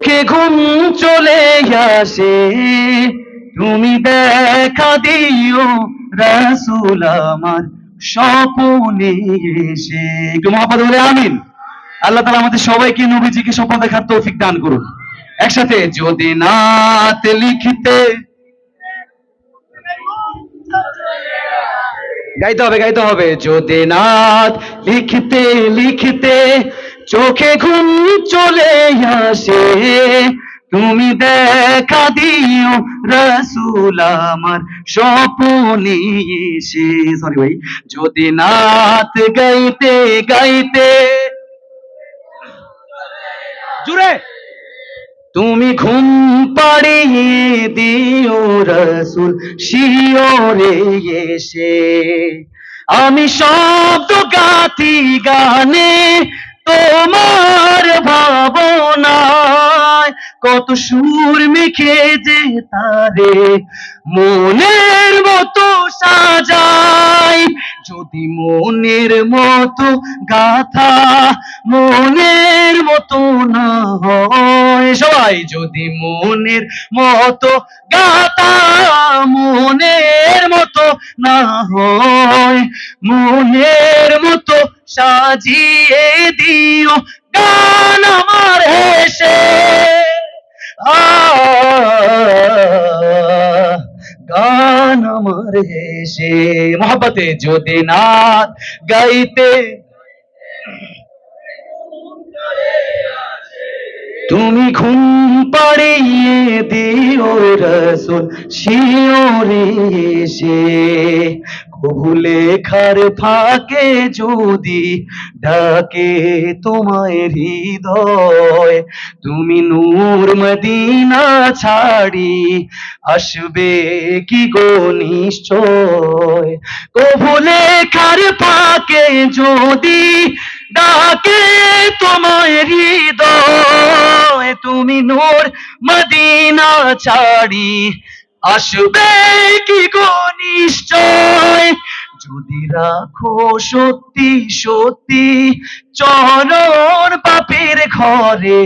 কে ঘুম চলে আসে, তুমি দেখা দিও রাসূল আমার স্বপনে এসে। একটু মহাপদ বলে আমিন। আল্লাহ তাআলা আমাদের সবাইকে নবীজিকে স্বপ্ন দেখার তৌফিক দান করুন। একসাথে, যদি নাত লিখতে, গাইতে হবে, যদি নাত লিখতে লিখতে চোখে ঘুম চলে আসে, তুমি দেখা দিও রাসূল আমার স্বপনে এসে। সরি ভাই, যদি নাত গাইতে গাইতে জুড়ে তুমি ঘুম পাড়িয়ে দিও রাসূল শিওরে এসে। আমি শব্দ গাথি গানে তোমার ভাবনায়, কত সুর মেখে যে তারে মনের মতো সাজাই। যদি মনের মতো গাথা মনের মতো না হয়, সবাই যদি মনের মতো গাথা মনের মতো না হয়, মনের মতো সাজিয়ে দিও গান আমার হেসে। গান আমার হেসে। মহব্বতে যদি নাত গাইতে তুমি ঘুম পাড়িয়ে দিও রাসূল শিওরে এসে। কবু লেখার ফাঁকে যদি ডাকে তোমায় হৃদয়, তুমি নূর মদিনা ছাড়ি আসবে কি গো নিশ্চয়। কবু লেখার ফাঁকে যদি ডাকে তোমায় হৃদয়, তুমি নূর মদিনা ছাড়ি আসবে কি গো নিশ্চয়। যদি রাখো সত্যি সত্যি চরণ পাপের ঘরে,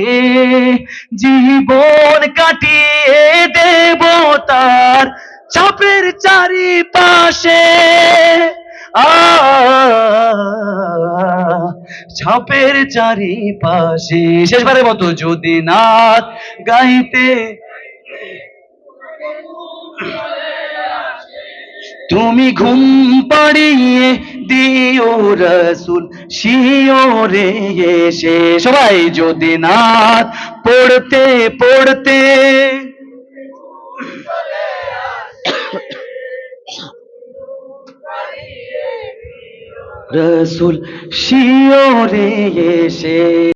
জীবন কাটিয়ে দেব তার ছাপের চারিপাশে। ছাপের চারিপাশে। শেষবারের মতো, যদি নাত গাইতে তুমি ঘুম পাড়িয়ে দিও রাসূল শিওরে এসে। সবাই, যদি নাত পড়তে পড়তে রাসূল শিওরে এসে।